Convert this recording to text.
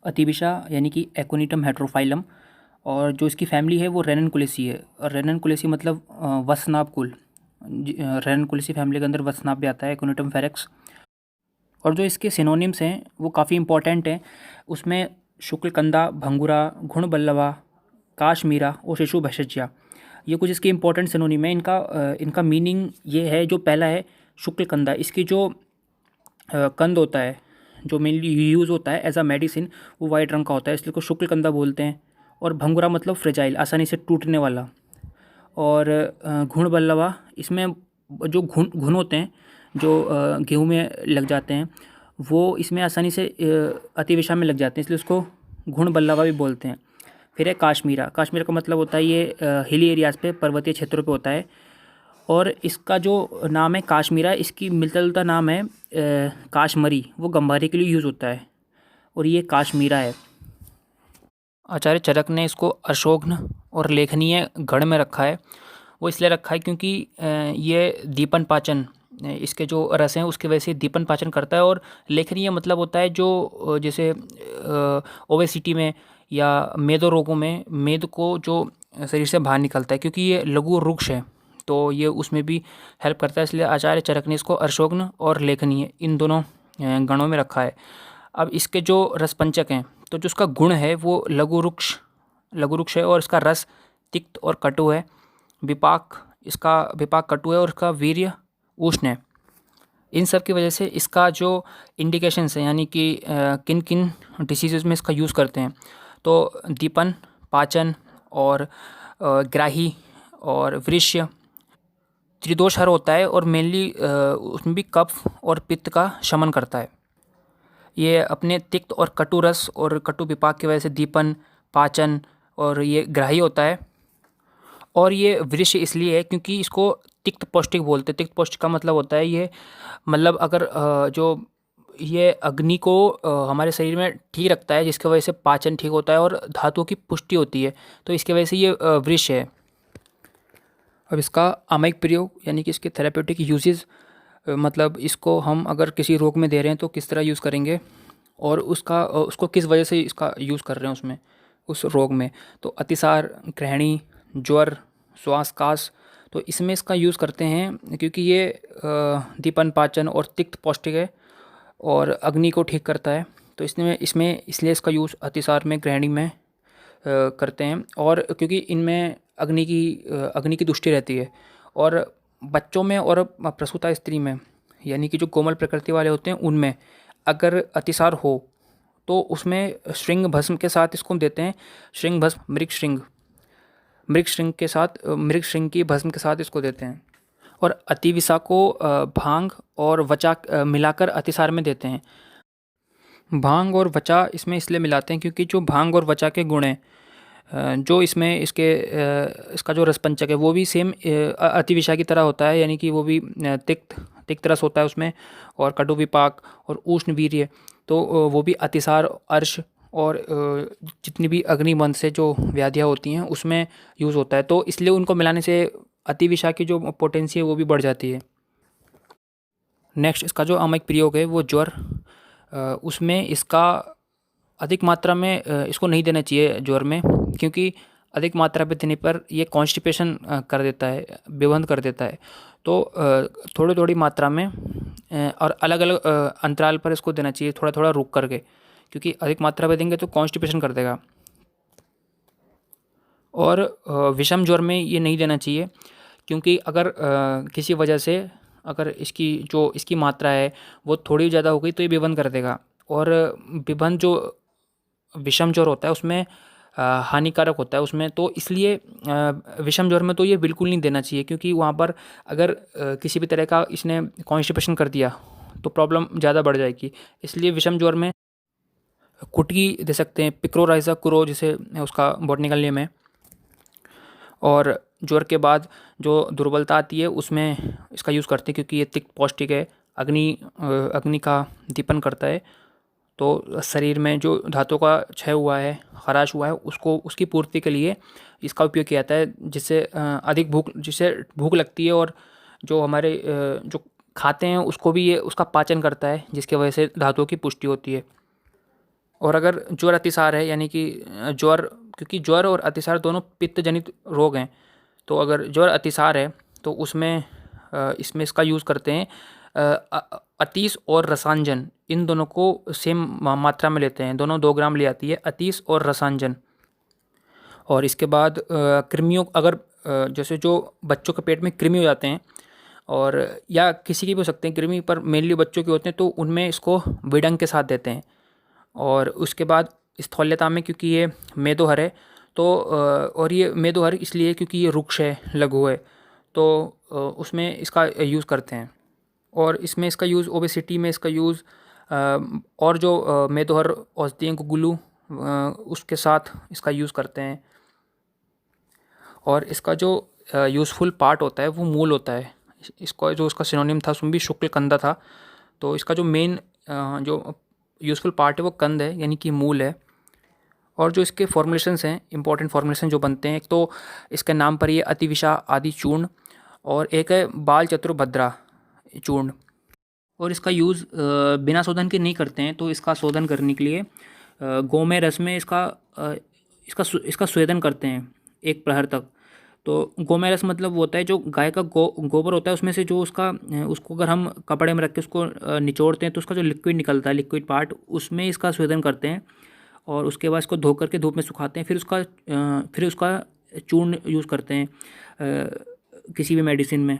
अतिविषा यानी कि एक्ोनिटम हेट्रोफाइलम। और जो इसकी फैमिली है वो रेननकुलेसी है। और रेननकुलेसी मतलब वसनाभ कुल। रेननकुलेसी फैमिली के अंदर वसनाभ भी आता है, एक्ोनिटम फेरेक्स। और जो इसके सिनोनिम्स हैं वो काफ़ी इंपॉर्टेंट हैं। उसमें शुक्लकंदा, भंगुरा, घुणबल्लवा, काश्मीरा और शिशु भैषज्या, ये कुछ इसके इंपॉर्टेंट सिनोनिम है। इनका मीनिंग ये है। जो पहला है शुक्लकंदा, इसकी जो कंद होता है, जो मेनली यूज़ होता है एज अ मेडिसिन, वो वाइट रंग का होता है, इसलिए को शुक्लकंदा बोलते हैं। और भंगुरा मतलब फ्रेजाइल, आसानी से टूटने वाला। और घुणबल्लवा, इसमें जो घुन घुन होते हैं जो गेहूँ में लग जाते हैं, वो इसमें आसानी से अतिविषा में लग जाते हैं, इसलिए उसको घुणबल्लवा भी बोलते हैं। फिर है काश्मीरा। काश्मीर का मतलब होता है ये हिली एरियाज़ पे, पर्वतीय क्षेत्रों पे होता है। और इसका जो नाम है काश्मीरा, इसकी मिलता जुलता नाम है काश्मरी, वो गंवारे के लिए यूज़ होता है। और ये काश्मीरा है। आचार्य चरक ने इसको अशोघ्न और लेखनीय गण में रखा है। वो इसलिए रखा है क्योंकि ये दीपन पाचन, इसके जो रस हैं उसकी वजह से दीपन पाचन करता है। और लेखनीय मतलब होता है जो जैसे ओवेसिटी में या मेदो रोगों में मेद को जो शरीर से बाहर निकलता है, क्योंकि ये लघु वृक्ष है तो ये उसमें भी हेल्प करता है। इसलिए आचार्य चरक ने इसको अर्शोग्न और लेखनीय इन दोनों गणों में रखा है। अब इसके जो रसपंचक हैं, तो जो उसका गुण है वो लघु वृक्ष है, और इसका रस तिक्त और कटु है। इसका विपाक कटु है, और इसका वीर्य उष्ण है। इन सब की वजह से इसका जो इंडिकेशंस हैं, यानी कि किन किन डिसीज़ में इसका यूज़ करते हैं, तो दीपन, पाचन और ग्राही और वृष्य, त्रिदोष हर होता है। और मेनली उसमें भी कफ और पित्त का शमन करता है। ये अपने तिक्त और कटु रस और कटु विपाक की वजह से दीपन, पाचन और ये ग्राही होता है। और ये वृक्ष इसलिए है क्योंकि इसको तिक्त पौष्टिक बोलते हैं। तिक्त पौष्टिक का मतलब होता है ये, मतलब अगर जो ये अग्नि को हमारे शरीर में ठीक रखता है, जिसकी वजह से पाचन ठीक होता है और धातुओं की पुष्टि होती है, तो इसकी वजह से ये वृक्ष है। अब इसका आमयिक प्रयोग यानी कि इसके थेरापेटिक यूजेस, मतलब इसको हम अगर किसी रोग में दे रहे हैं तो किस तरह यूज़ करेंगे, और उसको किस वजह से इसका यूज़ कर रहे हैं उसमें, उस रोग में। तो अतिसार, ग्रहणी, ज्वर, श्वास कास, तो इसमें इसका यूज़ करते हैं क्योंकि ये दीपन, पाचन और तिक्त पौष्टिक है और अग्नि को ठीक करता है। तो इसमें इसलिए इसका यूज़ अतिसार में, ग्रहणी में करते हैं। और क्योंकि इनमें अग्नि की तुष्टि रहती है। और बच्चों में और प्रसूता स्त्री में, यानी कि जो कोमल प्रकृति वाले होते हैं उनमें अगर अतिसार हो तो उसमें श्रृंग भस्म के साथ इसको देते हैं। श्रृंग भस्म, मृग श्रृंग की भस्म के साथ इसको देते हैं। और अतिविषा को भांग और वचा मिलाकर अतिसार में देते हैं। भांग और वचा इसमें इसलिए मिलाते हैं क्योंकि जो भांग और वचा के गुण हैं, जो इसमें इसका जो रसपंचक है वो भी सेम अतिविषा की तरह होता है, यानी कि वो भी तिक्त रस होता है उसमें, और कटु विपाक और उष्ण वीर्य, तो वो भी अतिसार, अर्श और जितनी भी अग्निमंद से जो व्याधियाँ होती हैं उसमें यूज़ होता है। तो इसलिए उनको मिलाने से अतिविषा की जो पोटेंसी है वो भी बढ़ जाती है। नेक्स्ट इसका जो आमयिक प्रयोग है वो ज्वर, उसमें इसका अधिक मात्रा में इसको नहीं देना चाहिए ज्वर में, क्योंकि अधिक मात्रा पे देने पर ये कॉन्स्टिपेशन कर देता है, बेबंद कर देता है। तो थोड़ी थोड़ी मात्रा में और अलग अलग अंतराल पर इसको देना चाहिए, थोड़ा थोड़ा रुक करके, क्योंकि अधिक मात्रा में देंगे तो कॉन्स्टिपेशन कर देगा। और विषम ज्वर में ये नहीं देना चाहिए, क्योंकि अगर किसी वजह से अगर इसकी मात्रा है वो थोड़ी ज़्यादा हो गई तो ये बेबंद कर देगा। और बेबंद जो विषम ज्वर होता है उसमें हानिकारक होता है उसमें, तो इसलिए विषम ज्वर में तो ये बिल्कुल नहीं देना चाहिए, क्योंकि वहाँ पर अगर किसी भी तरह का इसने कॉन्स्टिपेशन कर दिया तो प्रॉब्लम ज़्यादा बढ़ जाएगी। इसलिए विषम ज्वर में कुटकी दे सकते हैं, पिक्रोराइजा कुरो जिसे उसका बॉटनिकल नेम है। और ज्वर के बाद जो दुर्बलता आती है उसमें इसका यूज़ करते हैं, क्योंकि ये तिक्त पौष्टिक है, अग्नि का दीपन करता है। तो शरीर में जो धातु का क्षय हुआ है, खराश हुआ है, उसकी पूर्ति के लिए इसका उपयोग किया जाता है, जिससे भूख लगती है, और जो हमारे जो खाते हैं उसको भी ये उसका पाचन करता है, जिसकी वजह से धातुओं की पुष्टि होती है। और अगर ज्वर अतिसार है, यानी कि ज्वर, क्योंकि ज्वर और अतिसार दोनों पित्त जनित रोग हैं, तो अगर ज्वर अतिसार है तो उसमें इसमें इसका यूज़ करते हैं अतीस और रसांजन, इन दोनों को सेम मात्रा में लेते हैं, दोनों 2 ग्राम ले आती है अतीस और रसांजन। और इसके बाद कृमियों, अगर जैसे जो बच्चों के पेट में कृमि हो जाते हैं, और या किसी की भी हो सकते हैं कृमि, पर मेनली बच्चों के होते हैं, तो उनमें इसको विडंग के साथ देते हैं। और उसके बाद स्थौल्यता में, क्योंकि ये मेदोहर है तो और ये मेदोहर इसलिए क्योंकि ये रुक्ष है, लघु है, तो उसमें इसका यूज़ करते हैं। और इसमें इसका यूज़ ओबेसिटी में इसका यूज़ और जो मेदोहर औषधियों को गुलू उसके साथ इसका यूज़ करते हैं। और इसका जो यूज़फुल पार्ट होता है वो मूल होता है। इसको जो उसका सिनोनिम था उसमें भी शुक्ल कंदा था, तो इसका जो मेन जो यूज़फुल पार्ट है वो कंद है, यानी कि मूल है। और जो इसके फॉर्मुलेशंस हैं, इंपॉर्टेंट फॉर्मुलेशन जो बनते हैं, एक तो इसके नाम पर ये अतिविषा आदि चूर्ण, और एक है बाल चतुर्भद्रा चूर्ण। और इसका यूज़ बिना शोधन के नहीं करते हैं, तो इसका शोधन करने के लिए गोमय रस में इसका स्वेदन करते हैं 1 प्रहर तक। तो गोमय रस मतलब वो होता है जो गाय का गोबर होता है, उसमें से जो उसको अगर हम कपड़े में रख के उसको निचोड़ते हैं तो उसका जो लिक्विड निकलता है, लिक्विड पार्ट, उसमें इसका स्वेदन करते हैं। और उसके बाद इसको धो करके धूप में सुखाते हैं, फिर उसका चूर्ण यूज़ करते हैं किसी भी मेडिसिन में।